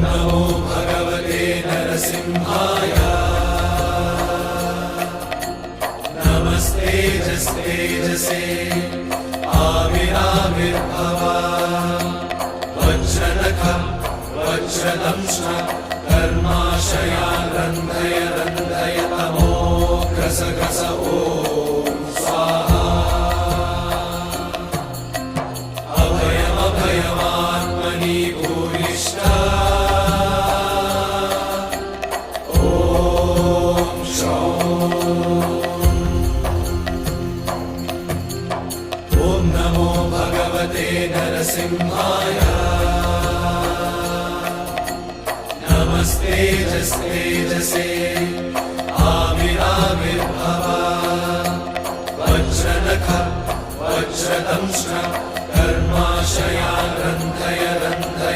नमो भगवते नरसिंहाय नमस्तेजस्तेजसे आविराविर्भव वज्रनख वज्रदंष्ट्र कर्माशयान् रन्धय रन्धय तमो gross gross ॐ स्वाहा अभयमभयमात्मनि भूयिष्ठ ॐ नमो भगवते नरसिंहाय नमस्तेजस्तेजसे आविराविर्भव वज्रनख वज्रदंष्ट्र कर्माशया